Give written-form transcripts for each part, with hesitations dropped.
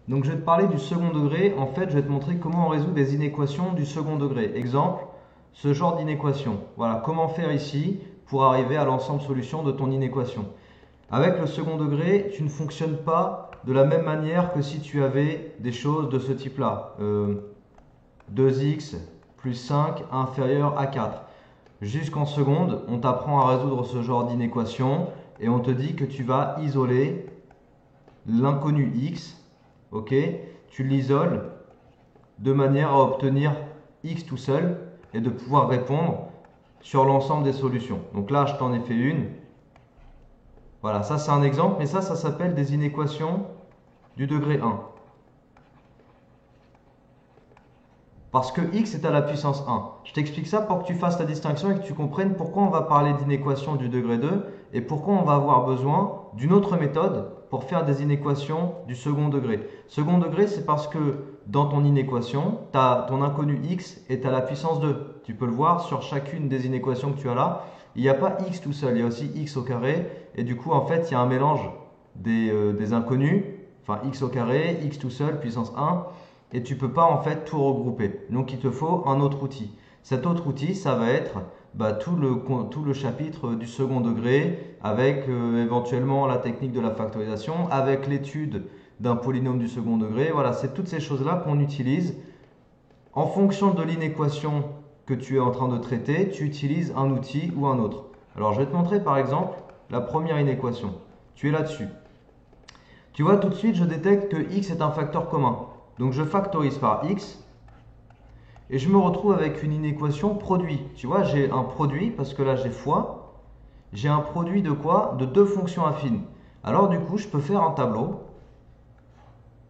Donc je vais te parler du second degré. En fait, je vais te montrer comment on résout des inéquations du second degré. Exemple, ce genre d'inéquation. Voilà, comment faire ici pour arriver à l'ensemble solution de ton inéquation. Avec le second degré, tu ne fonctionnes pas de la même manière que si tu avais des choses de ce type-là. 2x plus 5 inférieur à 4. Jusqu'en seconde, on t'apprend à résoudre ce genre d'inéquation et on te dit que tu vas isoler l'inconnu x, ok? Tu l'isoles de manière à obtenir x tout seul et de pouvoir répondre sur l'ensemble des solutions. Donc là, je t'en ai fait une. Voilà, ça c'est un exemple, mais ça s'appelle des inéquations du degré 1. Parce que x est à la puissance 1. Je t'explique ça pour que tu fasses la distinction et que tu comprennes pourquoi on va parler d'inéquation du degré 2 et pourquoi on va avoir besoin d'une autre méthode pour faire des inéquations du second degré. Second degré, c'est parce que dans ton inéquation, ton inconnu x est à la puissance 2. Tu peux le voir sur chacune des inéquations que tu as là. Il n'y a pas x tout seul, il y a aussi x au carré. Et du coup, en fait, il y a un mélange des inconnus. Enfin, x au carré, x tout seul, puissance 1. Et tu ne peux pas en fait tout regrouper. Donc il te faut un autre outil. Cet autre outil, ça va être tout le chapitre du second degré avec éventuellement la technique de la factorisation, avec l'étude d'un polynôme du second degré. Voilà, c'est toutes ces choses-là qu'on utilise. En fonction de l'inéquation que tu es en train de traiter, tu utilises un outil ou un autre. Alors je vais te montrer par exemple la première inéquation. Tu es là-dessus. Tu vois, tout de suite, je détecte que x est un facteur commun. Donc je factorise par x et je me retrouve avec une inéquation produit. Tu vois, j'ai un produit, parce que là j'ai fois, j'ai un produit de quoi? De deux fonctions affines. Alors du coup, je peux faire un tableau.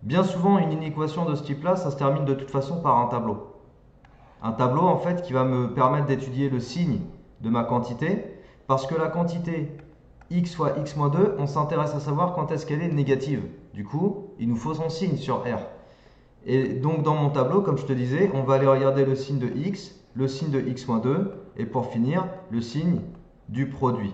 Bien souvent, une inéquation de ce type-là, ça se termine de toute façon par un tableau. Un tableau, en fait, qui va me permettre d'étudier le signe de ma quantité, parce que la quantité x fois x moins 2, on s'intéresse à savoir quand est-ce qu'elle est négative. Du coup, il nous faut son signe sur R. Et donc dans mon tableau, comme je te disais, on va aller regarder le signe de x, le signe de x-2 et pour finir, le signe du produit.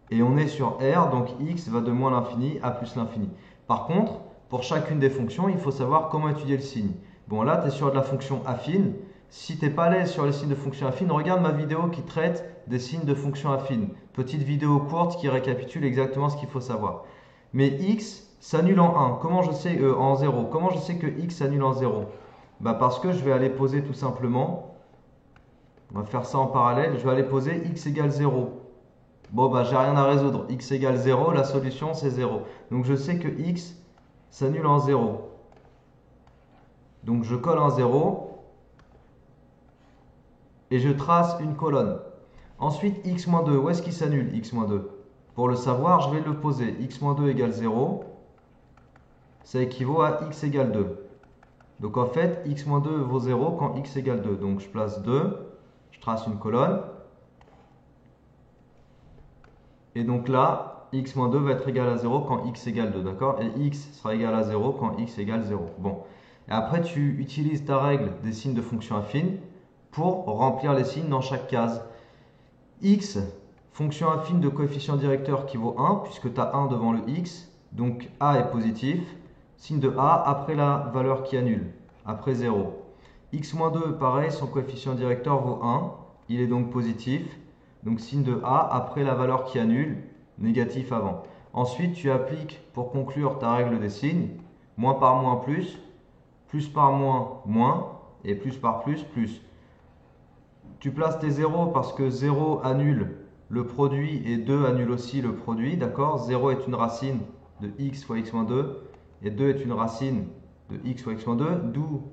Et on est sur R, donc x va de moins l'infini à plus l'infini. Par contre, pour chacune des fonctions, il faut savoir comment étudier le signe. Bon là, tu es sur de la fonction affine. Si tu n'es pas à l'aise sur les signes de fonction affine, regarde ma vidéo qui traite des signes de fonction affine. Petite vidéo courte qui récapitule exactement ce qu'il faut savoir. Mais x s'annule en 1. Comment je sais en 0? Comment je sais que x s'annule en 0? Parce que je vais aller poser tout simplement, on va faire ça en parallèle, je vais aller poser x égale 0. Bon, j'ai rien à résoudre. X égale 0, la solution c'est 0. Donc je sais que x s'annule en 0. Donc je colle un 0 et je trace une colonne. Ensuite, x-2, où est-ce qu'il s'annule x-2? Pour le savoir, je vais le poser. x-2 égale 0, ça équivaut à x égale 2. Donc en fait, x-2 vaut 0 quand x égale 2. Donc je place 2, je trace une colonne. Et donc là, x-2 va être égal à 0 quand x égale 2, d'accord? Et x sera égal à 0 quand x égale 0. Bon. Et après, tu utilises ta règle des signes de fonction affine pour remplir les signes dans chaque case. X, fonction affine de coefficient directeur qui vaut 1, puisque tu as 1 devant le x. Donc a est positif. Signe de a après la valeur qui annule, après 0. x-2, pareil, son coefficient directeur vaut 1. Il est donc positif. Donc signe de A après la valeur qui annule, négatif avant. Ensuite, tu appliques pour conclure ta règle des signes. Moins par moins plus par moins moins, et plus par plus plus. Tu places tes zéros parce que 0 annule le produit et 2 annule aussi le produit, d'accord? 0 est une racine de x fois x-2 et 2 est une racine de x fois x-2, d'où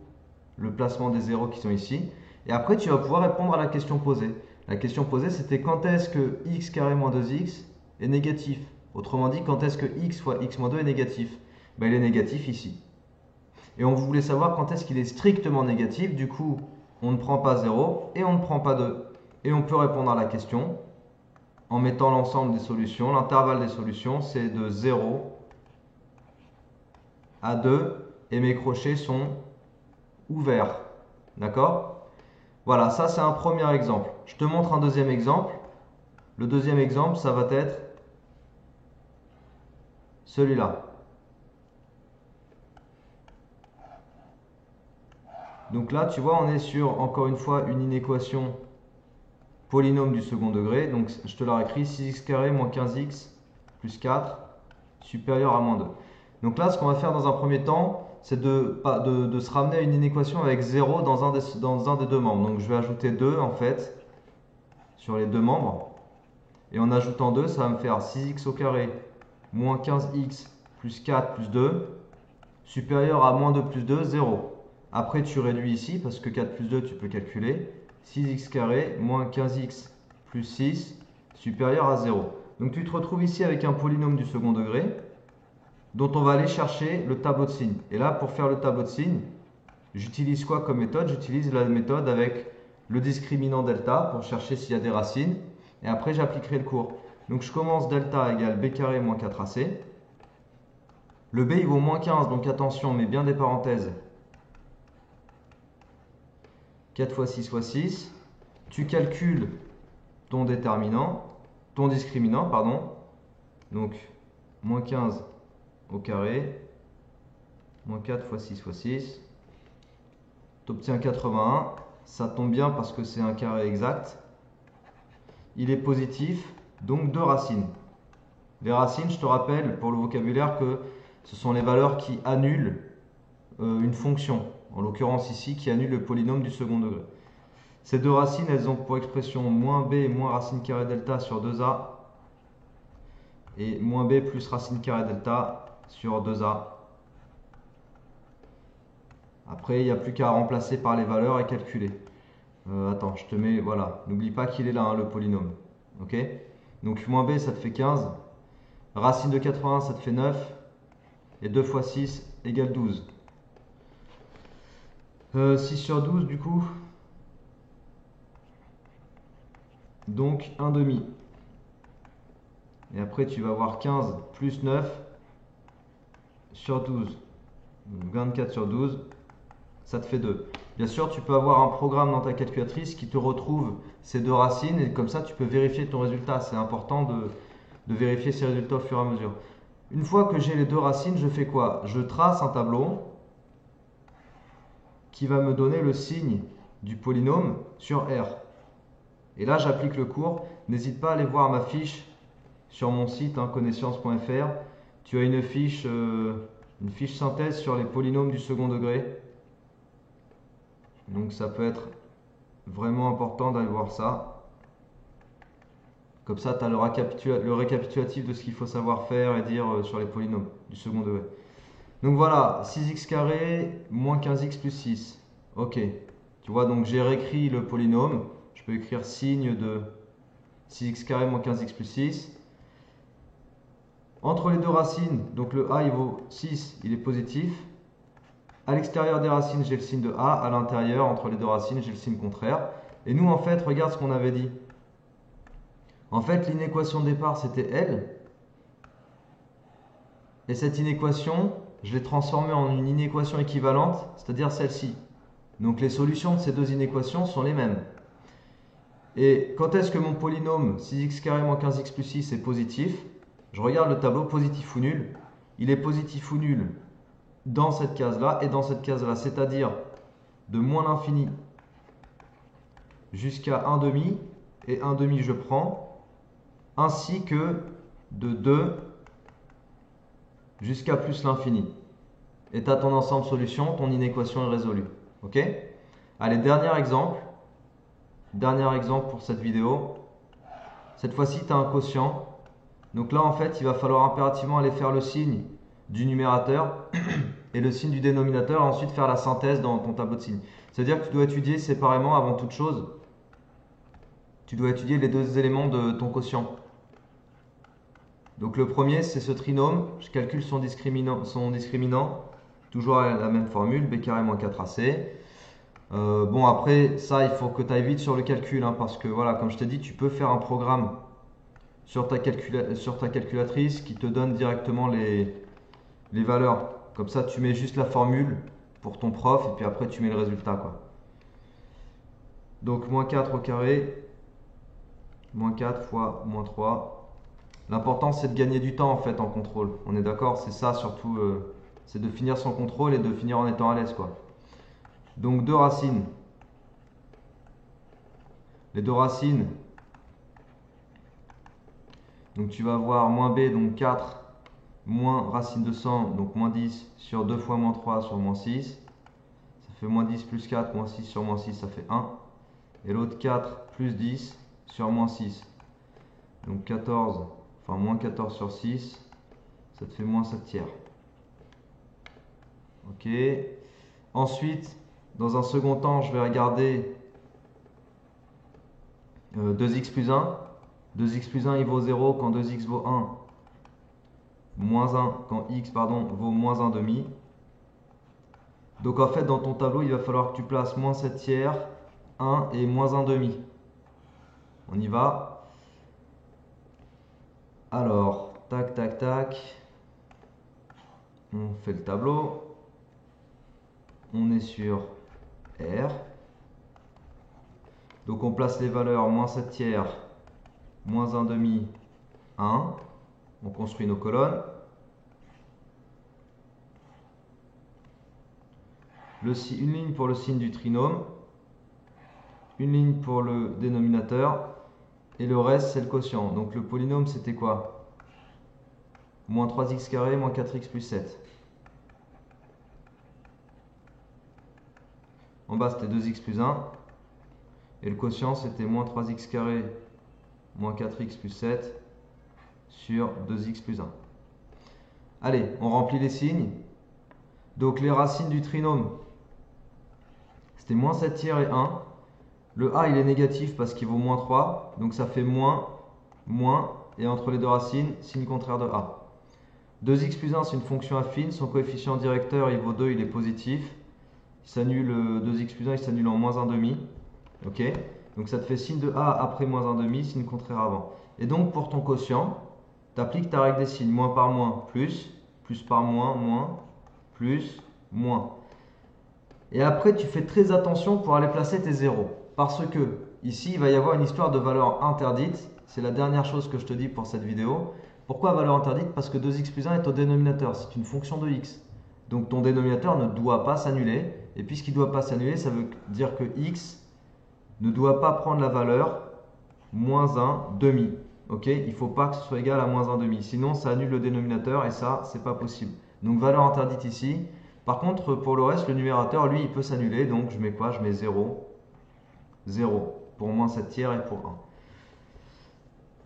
le placement des zéros qui sont ici. Et après, tu vas pouvoir répondre à la question posée. La question posée, c'était quand est-ce que x carré moins 2x est négatif? Autrement dit, quand est-ce que x fois x moins 2 est négatif? Il est négatif ici. Et on voulait savoir quand est-ce qu'il est strictement négatif. Du coup, on ne prend pas 0 et on ne prend pas 2. Et on peut répondre à la question en mettant l'ensemble des solutions. L'intervalle des solutions, c'est de 0 à 2 et mes crochets sont ouverts. D'accord? Voilà, ça c'est un premier exemple. Je te montre un deuxième exemple. Le deuxième exemple, ça va être celui-là. Donc là, tu vois, on est sur, encore une fois, une inéquation polynôme du second degré. Donc je te la réécris, 6x carré moins 15x plus 4 supérieur à moins 2. Donc là, ce qu'on va faire dans un premier temps, c'est de se ramener à une inéquation avec 0 dans un des deux membres. Donc je vais ajouter 2 en fait sur les deux membres. Et en ajoutant 2, ça va me faire 6x au carré moins 15x plus 4 plus 2 supérieur à moins 2 plus 2, 0. Après, tu réduis ici parce que 4 plus 2, tu peux calculer. 6x carré moins 15x plus 6 supérieur à 0. Donc tu te retrouves ici avec un polynôme du second degré dont on va aller chercher le tableau de signes. Et là, pour faire le tableau de signes, j'utilise quoi comme méthode? J'utilise la méthode avec le discriminant delta pour chercher s'il y a des racines. Et après, j'appliquerai le cours. Donc je commence delta égale b carré moins 4ac. Le b, il vaut moins 15, donc attention, on met bien des parenthèses. 4 fois 6 fois 6. Tu calcules ton discriminant, pardon. Donc, moins 15 au carré, moins 4 fois 6 fois 6. Tu obtiens 81. Ça tombe bien parce que c'est un carré exact. Il est positif, donc 2 racines. Les racines, je te rappelle, pour le vocabulaire, que ce sont les valeurs qui annulent une fonction. En l'occurrence ici, qui annule le polynôme du second degré. Ces deux racines, elles ont pour expression moins b moins racine carrée delta sur 2a et moins b plus racine carrée delta sur 2a. Après, il n'y a plus qu'à remplacer par les valeurs et calculer. Attends, je te mets, voilà, n'oublie pas qu'il est là, hein, le polynôme. Ok? Donc moins b, ça te fait 15. Racine de 80, ça te fait 9. Et 2 fois 6 égale 12. 6 sur 12, du coup. Donc 1 demi. Et après, tu vas avoir 15 plus 9 sur 12. Donc 24 sur 12, ça te fait 2. Bien sûr, tu peux avoir un programme dans ta calculatrice qui te retrouve ces deux racines et comme ça, tu peux vérifier ton résultat. C'est important de vérifier ces résultats au fur et à mesure. Une fois que j'ai les deux racines, je fais quoi? Je trace un tableau qui va me donner le signe du polynôme sur R. Et là, j'applique le cours. N'hésite pas à aller voir ma fiche sur mon site, hein, connaissance.fr. Tu as une fiche synthèse sur les polynômes du second degré. Donc ça peut être vraiment important d'aller voir ça. Comme ça, tu as le récapitulatif de ce qu'il faut savoir faire et dire sur les polynômes du second degré. Donc voilà, 6x carré moins 15x plus 6. Ok. Tu vois, donc j'ai réécrit le polynôme. Je peux écrire signe de 6x carré moins 15x plus 6. Entre les deux racines, donc le a il vaut 6, il est positif. À l'extérieur des racines, j'ai le signe de a. À l'intérieur, entre les deux racines, j'ai le signe contraire. Et nous, en fait, regarde ce qu'on avait dit. En fait, l'inéquation de départ, c'était L. Et cette inéquation, je l'ai transformée en une inéquation équivalente, c'est-à-dire celle-ci. Donc les solutions de ces deux inéquations sont les mêmes. Et quand est-ce que mon polynôme 6x carré moins 15x plus 6 est positif? Je regarde le tableau positif ou nul. Il est positif ou nul dans cette case-là et dans cette case-là, c'est-à-dire de moins l'infini jusqu'à 1 demi, et 1 demi je prends, ainsi que de 2 jusqu'à plus l'infini. Et tu as ton ensemble solution, ton inéquation est résolue. Ok? Allez, dernier exemple. Dernier exemple pour cette vidéo. Cette fois-ci, tu as un quotient. Donc là, en fait, il va falloir impérativement aller faire le signe du numérateur et le signe du dénominateur, et ensuite faire la synthèse dans ton tableau de signes. C'est-à-dire que tu dois étudier séparément, avant toute chose, tu dois étudier les deux éléments de ton quotient. Donc le premier, c'est ce trinôme. Je calcule son discriminant, toujours la même formule, b carré moins 4ac. Bon, après, ça, il faut que tu ailles vite sur le calcul, hein, parce que, voilà, comme je t'ai dit, tu peux faire un programme sur ta calculatrice qui te donne directement les valeurs. Comme ça, tu mets juste la formule pour ton prof, et puis après, tu mets le résultat, quoi. Donc, moins 4 au carré, moins 4 fois moins 3. L'important, c'est de gagner du temps, en fait, en contrôle. On est d'accord? C'est ça, surtout, c'est de finir son contrôle et de finir en étant à l'aise, quoi. Donc 2 racines. Les 2 racines. Donc tu vas avoir moins b, donc 4, moins racine de 100, donc moins 10 sur 2 fois moins 3 sur moins 6. Ça fait moins 10 plus 4, moins 6 sur moins 6, ça fait 1. Et l'autre 4 plus 10 sur moins 6. Donc 14, enfin moins 14 sur 6, ça te fait moins 7 tiers. Ok. Ensuite, dans un second temps, je vais regarder 2x plus 1. 2x plus 1 il vaut 0 quand 2x vaut 1. Moins 1 quand x vaut moins 1 demi. Donc en fait dans ton tableau il va falloir que tu places moins 7 tiers, 1 et moins 1 demi. On y va. Alors, tac tac tac. On fait le tableau. On est sur R. Donc on place les valeurs moins 7 tiers, moins 1 demi, 1. On construit nos colonnes. Une ligne pour le signe du trinôme, une ligne pour le dénominateur, et le reste c'est le quotient. Donc le polynôme c'était quoi? Moins 3x carré, moins 4x plus 7. En bas c'était 2x plus 1. Et le quotient c'était moins 3x carré, moins 4x plus 7 sur 2x plus 1. Allez, on remplit les signes. Donc les racines du trinôme, c'était moins 7 tiers et 1. Le a il est négatif parce qu'il vaut moins 3. Donc ça fait moins, moins. Et entre les deux racines, signe contraire de a. 2x plus 1 c'est une fonction affine. Son coefficient directeur il vaut 2, il est positif. Il s'annule, 2x plus 1 il s'annule en moins 1 demi. Ok. Donc ça te fait signe de a après moins 1 demi, signe contraire avant. Et donc pour ton quotient, tu appliques ta règle des signes. Moins par moins, plus par moins, moins, plus, moins. Et après, tu fais très attention pour aller placer tes zéros. Parce que ici, il va y avoir une histoire de valeur interdite. C'est la dernière chose que je te dis pour cette vidéo. Pourquoi valeur interdite? Parce que 2x plus 1 est au dénominateur. C'est une fonction de x. Donc ton dénominateur ne doit pas s'annuler. Et puisqu'il ne doit pas s'annuler, ça veut dire que x ne doit pas prendre la valeur moins 1 demi. Okay, il ne faut pas que ce soit égal à moins 1 demi. Sinon, ça annule le dénominateur et ça, c'est pas possible. Donc valeur interdite ici. Par contre, pour le reste, le numérateur, lui, il peut s'annuler. Donc, je mets quoi? Je mets 0. 0 pour moins 7 tiers et pour 1.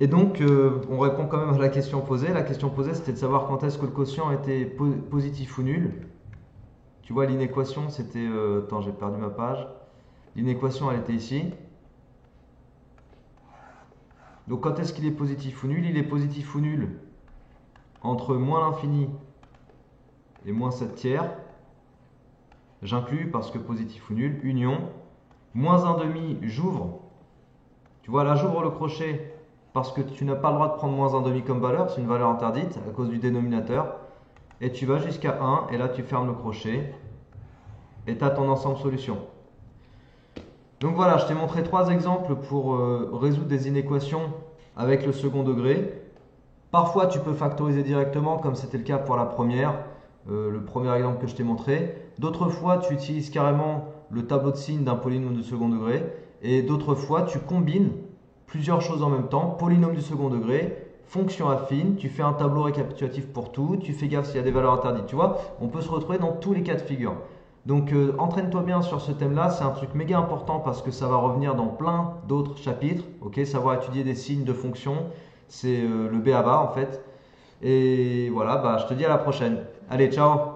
Et donc, on répond quand même à la question posée. La question posée, c'était de savoir quand est-ce que le quotient était positif ou nul. Tu vois, l'inéquation, c'était... attends, j'ai perdu ma page. L'inéquation, elle était ici. Donc, quand est-ce qu'il est positif ou nul? Il est positif ou nul entre moins l'infini et moins 7 tiers. J'inclus parce que positif ou nul. Union. Moins 1 demi, j'ouvre. Tu vois, là, j'ouvre le crochet parce que tu n'as pas le droit de prendre moins 1 demi comme valeur. C'est une valeur interdite à cause du dénominateur. Et tu vas jusqu'à 1 et là, tu fermes le crochet. Et tu as ton ensemble solution. Donc voilà, je t'ai montré 3 exemples pour résoudre des inéquations avec le second degré. Parfois, tu peux factoriser directement, comme c'était le cas pour la première, le premier exemple que je t'ai montré. D'autres fois, tu utilises carrément le tableau de signes d'un polynôme de second degré. Et d'autres fois, tu combines plusieurs choses en même temps. Polynôme du second degré, fonction affine, tu fais un tableau récapitulatif pour tout, tu fais gaffe s'il y a des valeurs interdites. Tu vois, on peut se retrouver dans tous les cas de figure. Donc entraîne-toi bien sur ce thème-là, c'est un truc méga important parce que ça va revenir dans plein d'autres chapitres. Ok, savoir étudier des signes de fonctions, c'est le b.a.-ba en fait. Et voilà, bah, je te dis à la prochaine. Allez, ciao!